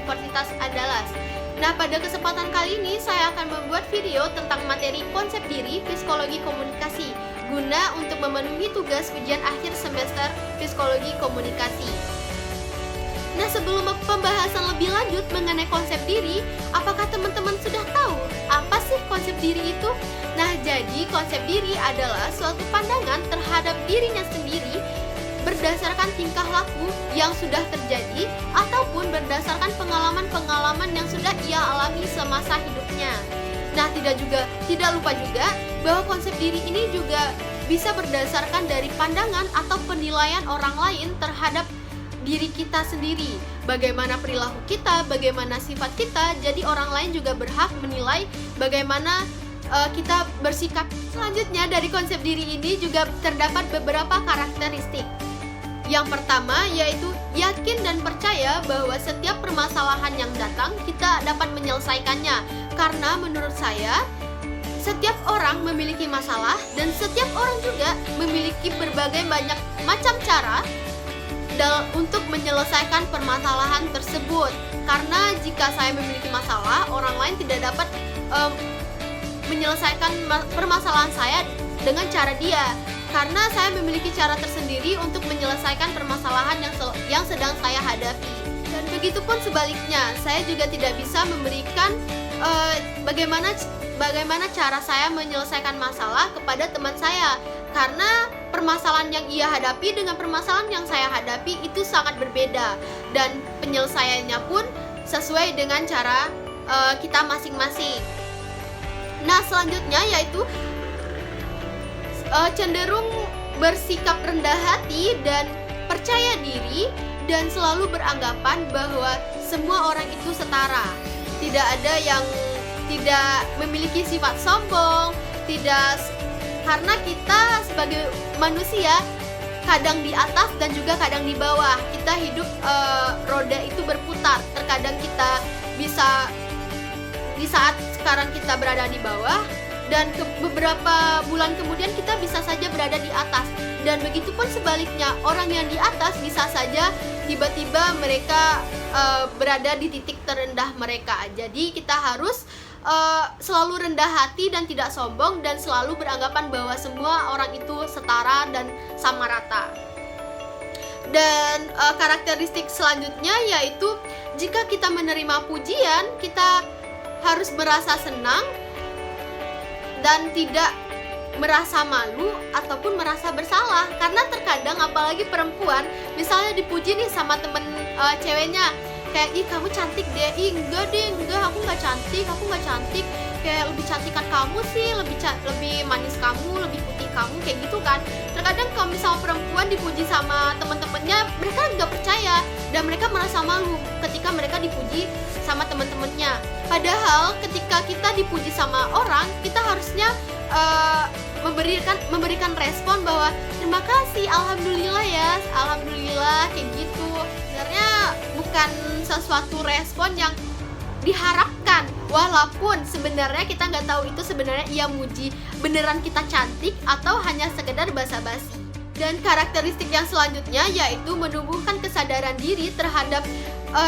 Universitas Andalas. Nah, pada kesempatan kali ini saya akan membuat video tentang materi konsep diri psikologi komunikasi guna untuk memenuhi tugas ujian akhir semester psikologi komunikasi. Nah, sebelum pembahasan lebih lanjut mengenai konsep diri, apakah teman-teman sudah tahu apa sih konsep diri itu? Nah, jadi konsep diri adalah suatu pandangan terhadap dirinya sendiri berdasarkan tingkah laku yang sudah terjadi ataupun berdasarkan pengalaman-pengalaman yang sudah ia alami semasa hidupnya. Nah, tidak lupa juga bahwa konsep diri ini juga bisa berdasarkan dari pandangan atau penilaian orang lain terhadap diri kita sendiri. Bagaimana perilaku kita, bagaimana sifat kita, jadi orang lain juga berhak menilai bagaimana kita bersikap. Selanjutnya, dari konsep diri ini juga terdapat beberapa karakteristik. Yang pertama yaitu yakin dan percaya bahwa setiap permasalahan yang datang kita dapat menyelesaikannya. Karena menurut saya, setiap orang memiliki masalah dan setiap orang juga memiliki berbagai banyak macam cara untuk menyelesaikan permasalahan tersebut. Karena jika saya memiliki masalah, orang lain tidak dapat menyelesaikan permasalahan saya dengan cara dia. Karena saya memiliki cara tersendiri untuk menyelesaikan permasalahan yang sedang saya hadapi. Dan begitupun sebaliknya, saya juga tidak bisa memberikan bagaimana cara saya menyelesaikan masalah kepada teman saya. Karena permasalahan yang ia hadapi dengan permasalahan yang saya hadapi itu sangat berbeda. Dan penyelesaiannya pun sesuai dengan cara kita masing-masing. Nah, selanjutnya yaitu cenderung bersikap rendah hati dan percaya diri dan selalu beranggapan bahwa semua orang itu setara. Tidak ada yang tidak memiliki sifat sombong, karena kita sebagai manusia kadang di atas dan juga kadang di bawah. Kita hidup roda itu berputar. Terkadang kita bisa di saat sekarang kita berada di bawah, dan beberapa bulan kemudian kita bisa saja berada di atas. Dan begitupun sebaliknya, orang yang di atas bisa saja tiba-tiba mereka berada di titik terendah mereka. Jadi kita harus selalu rendah hati dan tidak sombong, dan selalu beranggapan bahwa semua orang itu setara dan sama rata. Dan karakteristik selanjutnya yaitu jika kita menerima pujian, kita harus merasa senang dan tidak merasa malu ataupun merasa bersalah. Karena terkadang apalagi perempuan, misalnya dipuji nih sama temen ceweknya, kayak, ih kamu cantik deh, ih enggak aku nggak cantik, kayak lebih cantikan kamu sih, lebih manis kamu, lebih putih kamu, kayak gitu kan. Terkadang kalau misal perempuan dipuji sama teman-temannya, mereka nggak percaya dan mereka merasa malu ketika mereka dipuji sama teman-temannya. Padahal ketika kita dipuji sama orang, kita harusnya memberikan respon bahwa terima kasih, alhamdulillah ya, alhamdulillah, kayak gitu. Sebenarnya bukan sesuatu respon yang diharapkan, walaupun sebenarnya kita nggak tahu itu sebenarnya ia muji beneran kita cantik atau hanya sekedar basa-basi. Dan karakteristik yang selanjutnya yaitu menumbuhkan kesadaran diri terhadap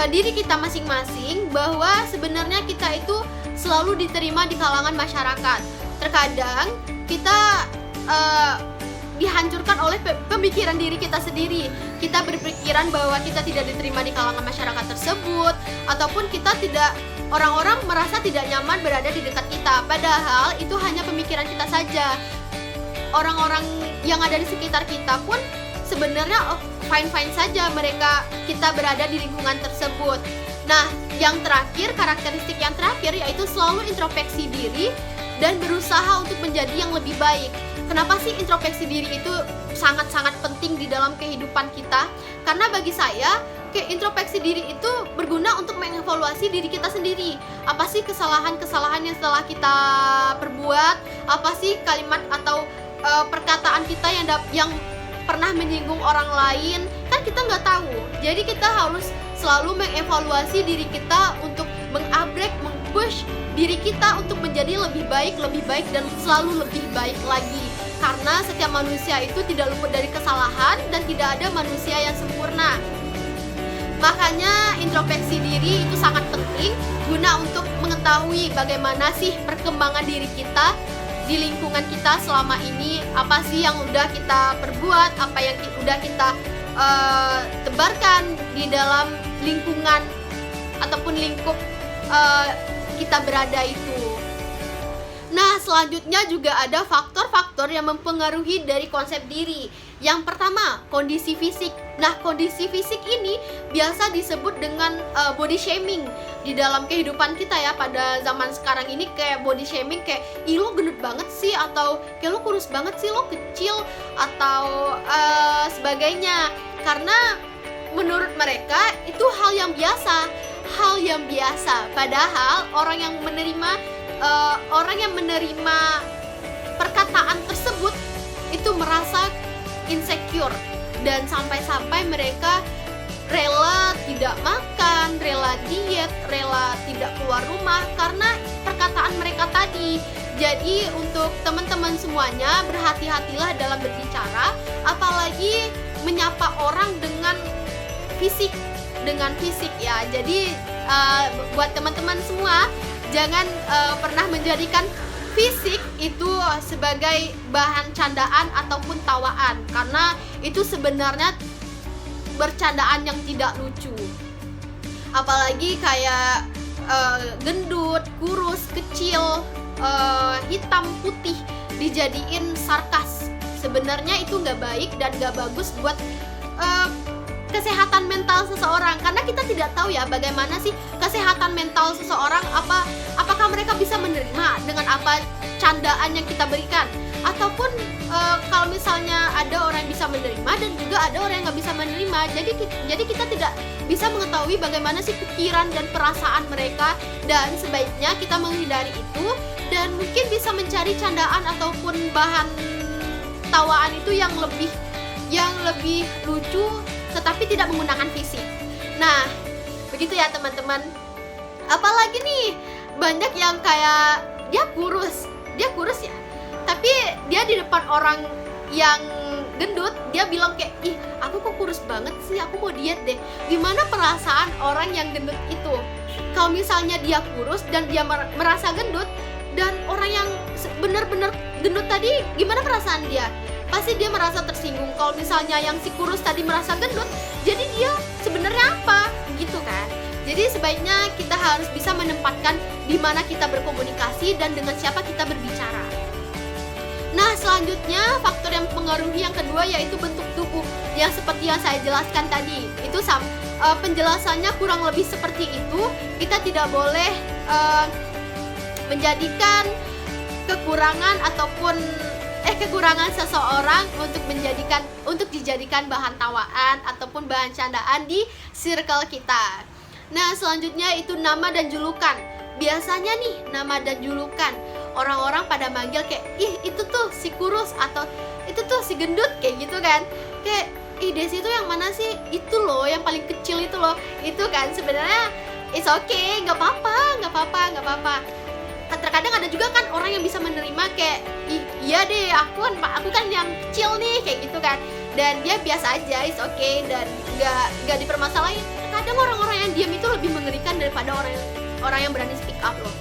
diri kita masing-masing, bahwa sebenarnya kita itu selalu diterima di kalangan masyarakat. Terkadang kita dihancurkan oleh pemikiran diri kita sendiri. Kita berpikiran bahwa kita tidak diterima di kalangan masyarakat tersebut, ataupun orang-orang merasa tidak nyaman berada di dekat kita. Padahal itu hanya pemikiran kita saja. Orang-orang yang ada di sekitar kita pun sebenarnya fine-fine saja kita berada di lingkungan tersebut. Nah, yang terakhir, karakteristik yang terakhir yaitu selalu introspeksi diri dan berusaha untuk menjadi yang lebih baik. Kenapa sih introspeksi diri itu sangat-sangat penting di dalam kehidupan kita? Karena bagi saya, introspeksi diri itu berguna untuk mengevaluasi diri kita sendiri. Apa sih kesalahan-kesalahan yang telah kita perbuat? Apa sih kalimat atau perkataan kita yang pernah menyinggung orang lain? Kan kita nggak tahu. Jadi kita harus selalu mengevaluasi diri kita untuk mengupgrade, meng-push diri kita untuk menjadi lebih baik, dan selalu lebih baik lagi. Karena setiap manusia itu tidak luput dari kesalahan dan tidak ada manusia yang sempurna. Makanya introspeksi diri itu sangat penting guna untuk mengetahui bagaimana sih perkembangan diri kita di lingkungan kita selama ini, apa sih yang udah kita perbuat, apa yang udah kita tebarkan di dalam lingkungan ataupun lingkup kita berada itu. Nah, selanjutnya juga ada faktor-faktor yang mempengaruhi dari konsep diri. Yang pertama, kondisi fisik. Nah, kondisi fisik ini biasa disebut dengan body shaming di dalam kehidupan kita ya. Pada zaman sekarang ini kayak body shaming kayak, ih lo gendut banget sih, atau kayak lo kurus banget sih, lo kecil, atau sebagainya. Karena menurut mereka itu hal yang biasa. Padahal orang yang menerima perkataan tersebut itu merasa insecure, dan sampai-sampai mereka rela tidak makan, rela diet, rela tidak keluar rumah karena perkataan mereka tadi. Jadi untuk teman-teman semuanya, berhati-hatilah dalam berbicara, apalagi menyapa orang dengan fisik ya. Jadi buat teman-teman semua, jangan pernah menjadikan fisik itu sebagai bahan candaan ataupun tawaan, karena itu sebenarnya bercandaan yang tidak lucu. Apalagi kayak gendut, kurus, kecil, hitam, putih dijadiin sarkas. Sebenarnya itu nggak baik dan nggak bagus buat kesehatan mental seseorang, karena kita tidak tahu ya bagaimana sih kesehatan mental seseorang, apakah mereka bisa menerima dengan apa candaan yang kita berikan, ataupun kalau misalnya ada orang yang bisa menerima dan juga ada orang yang nggak bisa menerima, jadi kita tidak bisa mengetahui bagaimana sih pikiran dan perasaan mereka, dan sebaiknya kita menghindari itu dan mungkin bisa mencari candaan ataupun bahan tawaan itu yang lebih lucu tetapi tidak menggunakan fisik. Nah, begitu ya teman-teman. Apalagi nih, banyak yang kayak dia kurus ya, tapi dia di depan orang yang gendut, dia bilang kayak, ih aku kok kurus banget sih, aku mau diet deh. Gimana perasaan orang yang gendut itu? Kalau misalnya dia kurus dan dia merasa gendut, dan orang yang benar-benar gendut tadi, gimana perasaan dia? Pasti dia merasa tersinggung. Kalau misalnya yang si kurus tadi merasa gendut, jadi dia sebenarnya apa? Gitu kan. Jadi sebaiknya kita harus bisa menempatkan di mana kita berkomunikasi dan dengan siapa kita berbicara. Nah, selanjutnya faktor yang mempengaruhi yang kedua yaitu bentuk tubuh, yang seperti yang saya jelaskan tadi. Itu penjelasannya kurang lebih seperti itu. Kita tidak boleh menjadikan kekurangan seseorang untuk dijadikan bahan tawaan ataupun bahan candaan di circle kita. Nah, selanjutnya itu nama dan julukan. Biasanya nih, nama dan julukan, orang-orang pada manggil kayak, ih itu tuh si kurus, atau itu tuh si gendut, kayak gitu kan. Kayak, ih Desi itu yang mana sih? Itu loh, yang paling kecil itu loh. Itu kan sebenarnya it's okay, nggak apa-apa. Terkadang ada juga kan orang yang bisa menerima kayak, iya deh aku kan yang kecil nih, kayak gitu kan, dan dia biasa aja, it's okay, dan nggak dipermasalahin. Kadang orang-orang yang diam itu lebih mengerikan daripada orang yang berani speak up loh.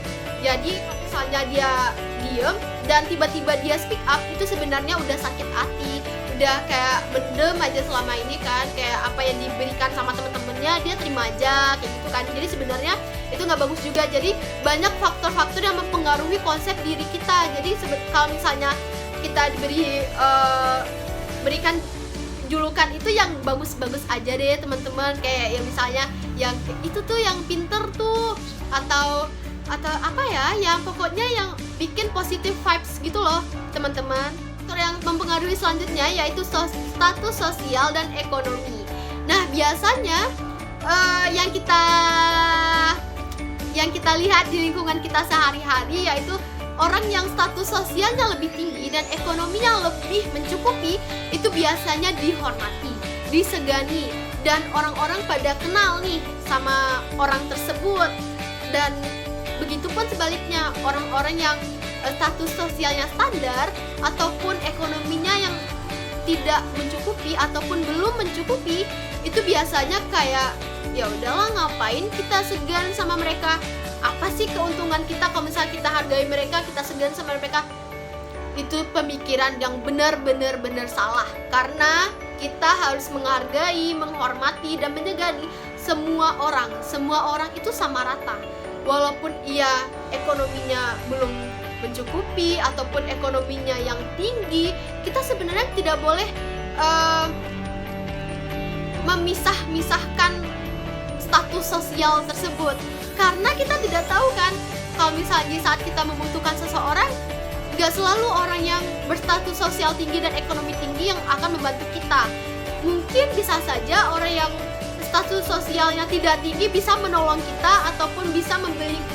Jadi misalnya dia diem dan tiba-tiba dia speak up, itu sebenarnya udah sakit hati, udah kayak mendem aja selama ini kan, kayak apa yang diberikan sama temen-temennya dia terima aja, kayak gitu kan. Jadi sebenarnya itu nggak bagus juga. Jadi banyak faktor-faktor yang mempengaruhi konsep diri kita. Jadi kalau misalnya kita berikan julukan itu yang bagus-bagus aja deh teman-teman, kayak yang misalnya yang itu tuh yang pinter tuh, atau apa ya, yang pokoknya yang bikin positive vibes gitu loh teman-teman. Faktor yang mempengaruhi selanjutnya yaitu status sosial dan ekonomi. Nah, biasanya yang kita lihat di lingkungan kita sehari-hari yaitu orang yang status sosialnya lebih tinggi dan ekonominya lebih mencukupi, itu biasanya dihormati, disegani, dan orang-orang pada kenal nih sama orang tersebut. Dan begitupun sebaliknya, orang-orang yang status sosialnya standar ataupun ekonominya yang tidak mencukupi ataupun belum mencukupi, itu biasanya kayak ya udahlah, ngapain kita segan sama mereka, apa sih keuntungan kita kalau misalnya kita hargai mereka, kita segan sama mereka. Itu pemikiran yang benar-benar salah, karena kita harus menghargai, menghormati, dan menjagani semua orang. Semua orang itu sama rata, walaupun ia ekonominya belum mencukupi ataupun ekonominya yang tinggi. Kita sebenarnya tidak boleh memisah-misahkan status sosial tersebut, karena kita tidak tahu kan, kalau misalnya di saat kita membutuhkan seseorang, gak selalu orang yang berstatus sosial tinggi dan ekonomi tinggi yang akan membantu kita. Mungkin bisa saja orang yang status sosialnya tidak tinggi bisa menolong kita ataupun bisa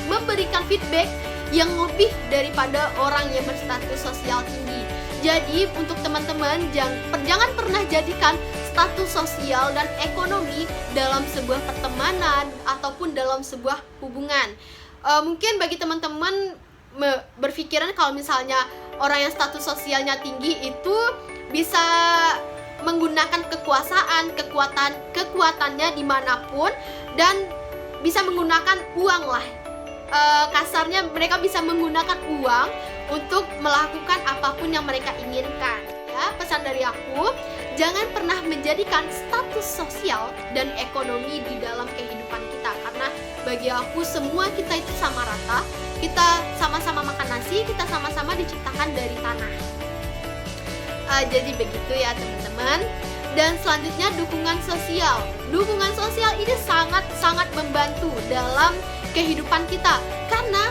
memberikan feedback yang lebih daripada orang yang berstatus sosial tinggi. Jadi untuk teman-teman, jangan pernah jadikan status sosial dan ekonomi dalam sebuah pertemanan ataupun dalam sebuah hubungan. Mungkin bagi teman-teman berpikiran kalau misalnya orang yang status sosialnya tinggi itu bisa menggunakan kekuatannya dimanapun dan bisa menggunakan uang lah. Kasarnya mereka bisa menggunakan uang untuk melakukan apapun yang mereka inginkan. Ya, pesan dari aku, jangan pernah menjadikan status sosial dan ekonomi di dalam kehidupan kita, karena bagi aku semua kita itu sama rata. Kita sama-sama makan nasi, kita sama-sama diciptakan dari tanah. Jadi begitu ya teman-teman. Dan selanjutnya dukungan sosial. Dukungan sosial ini sangat-sangat membantu dalam kehidupan kita, karena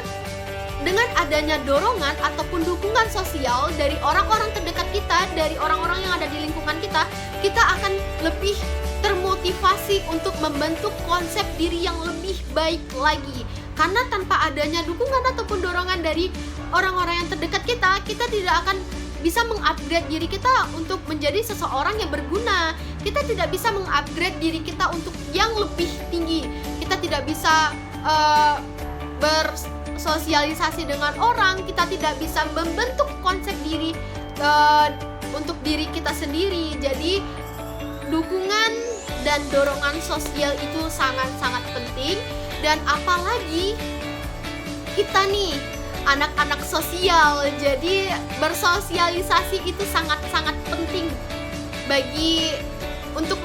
dengan adanya dorongan ataupun dukungan sosial dari orang-orang terdekat kita, dari orang-orang yang ada di lingkungan kita, kita akan lebih termotivasi untuk membentuk konsep diri yang lebih baik lagi. Karena tanpa adanya dukungan ataupun dorongan dari orang-orang yang terdekat kita, kita tidak akan bisa mengupgrade diri kita untuk menjadi seseorang yang berguna. Kita tidak bisa mengupgrade diri kita untuk yang lebih tinggi. Kita tidak bisa bersosialisasi dengan orang. Kita tidak bisa membentuk konsep diri untuk diri kita sendiri. Jadi dukungan dan dorongan sosial itu sangat-sangat penting. Dan apalagi kita nih anak-anak sosial, jadi bersosialisasi itu sangat-sangat penting bagi untuk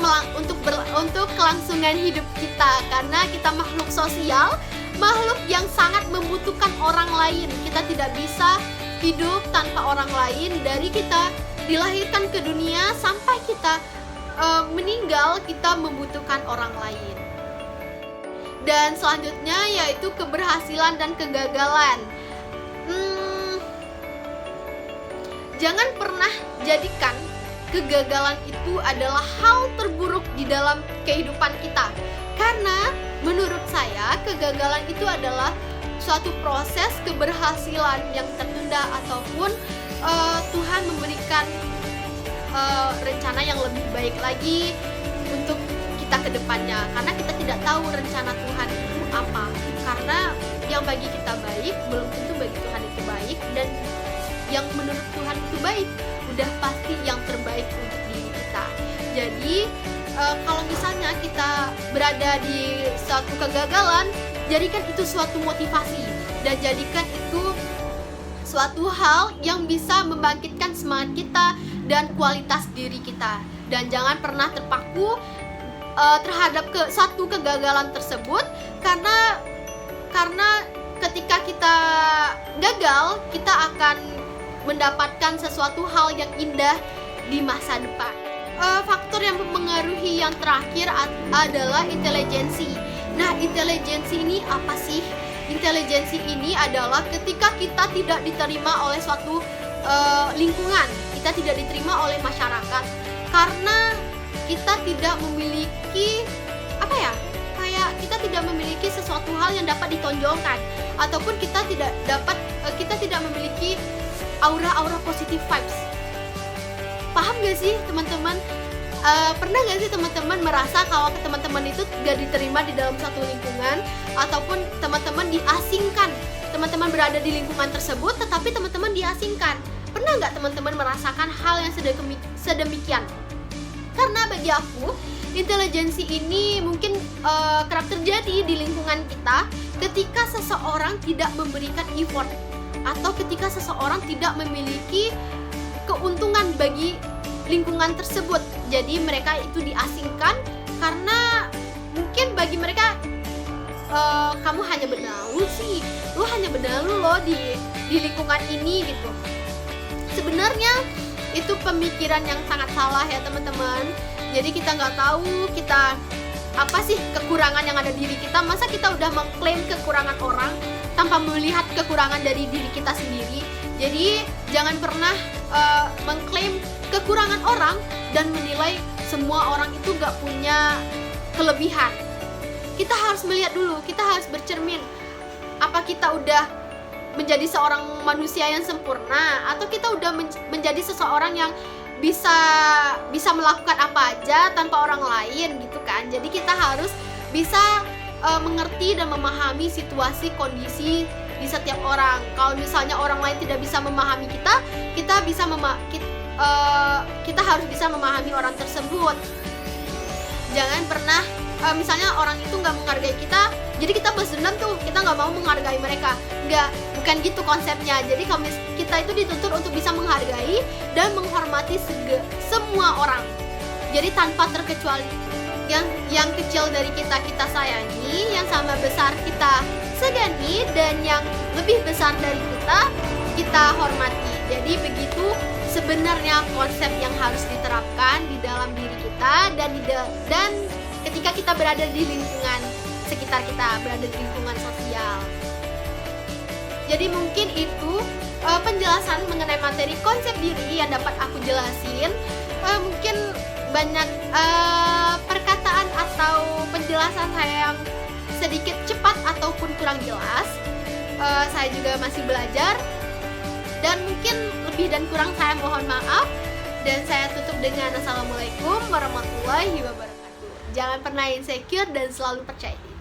kelangsungan hidup kita, karena kita makhluk sosial, makhluk yang sangat membutuhkan orang lain. Kita tidak bisa hidup tanpa orang lain. Dari kita dilahirkan ke dunia sampai kita meninggal, kita membutuhkan orang lain. Dan selanjutnya yaitu keberhasilan dan kegagalan. Jangan pernah jadikan kegagalan itu adalah hal terburuk di dalam kehidupan kita, karena menurut saya kegagalan itu adalah suatu proses keberhasilan yang tertunda ataupun Tuhan memberikan rencana yang lebih baik lagi untuk kita ke depannya, karena kita tidak tahu rencana Tuhan itu apa. Karena yang bagi kita baik belum tentu bagi Tuhan itu baik, dan yang menurut Tuhan itu baik udah pasti yang terbaik untuk diri kita. Jadi kalau misalnya kita berada di suatu kegagalan, jadikan itu suatu motivasi dan jadikan itu suatu hal yang bisa membangkitkan semangat kita dan kualitas diri kita. Dan jangan pernah terpaku terhadap satu kegagalan tersebut, karena ketika kita gagal, kita akan mendapatkan sesuatu hal yang indah di masa depan. Faktor yang mempengaruhi yang terakhir adalah intelijensi. Nah, intelijensi ini apa sih? Intelijensi ini adalah ketika kita tidak diterima oleh suatu lingkungan, kita tidak diterima oleh masyarakat, karena kita tidak memiliki kayak kita tidak memiliki sesuatu hal yang dapat ditonjolkan, ataupun kita tidak memiliki aura positive vibes. Paham gak sih teman-teman? Pernah gak sih teman-teman merasa kalau teman-teman itu gak diterima di dalam satu lingkungan, ataupun teman-teman diasingkan, teman-teman berada di lingkungan tersebut tetapi teman-teman diasingkan? Pernah nggak teman-teman merasakan hal yang sedemikian? Karena bagi aku, intelijensi ini mungkin kerap terjadi di lingkungan kita ketika seseorang tidak memberikan effort atau ketika seseorang tidak memiliki keuntungan bagi lingkungan tersebut. Jadi mereka itu diasingkan karena mungkin bagi mereka kamu hanya benalu sih, lu hanya benalu loh di lingkungan ini gitu. Sebenarnya itu pemikiran yang sangat salah ya teman-teman. Jadi kita nggak tahu kita apa sih kekurangan yang ada di diri kita. Masa kita udah mengklaim kekurangan orang tanpa melihat kekurangan dari diri kita sendiri. Jadi jangan pernah mengklaim kekurangan orang dan menilai semua orang itu nggak punya kelebihan. Kita harus melihat dulu, kita harus bercermin. Apa kita udah menjadi seorang manusia yang sempurna, atau kita udah menjadi seseorang yang bisa melakukan apa aja tanpa orang lain gitu kan. Jadi kita harus bisa mengerti dan memahami situasi kondisi di setiap orang. Kalau misalnya orang lain tidak bisa memahami kita, kita harus bisa memahami orang tersebut. Jangan pernah misalnya orang itu nggak menghargai kita, jadi kita balas dendam tuh, kita nggak mau menghargai mereka. Bukan gitu konsepnya. Jadi kita itu dituntut untuk bisa menghargai dan menghormati semua orang. Jadi tanpa terkecuali yang kecil dari kita sayangi, yang sama besar kita segani, dan yang lebih besar dari kita hormati. Jadi begitu sebenarnya konsep yang harus diterapkan di dalam diri kita dan ketika kita berada di lingkungan sekitar kita, berada di lingkungan sosial. Jadi mungkin itu penjelasan mengenai materi konsep diri yang dapat aku jelasin. Mungkin banyak perkataan atau penjelasan saya yang sedikit cepat ataupun kurang jelas. Saya juga masih belajar, dan mungkin lebih dan kurang saya mohon maaf. Dan saya tutup dengan Assalamualaikum warahmatullahi wabarakatuh. Jangan pernah insecure dan selalu percaya diri.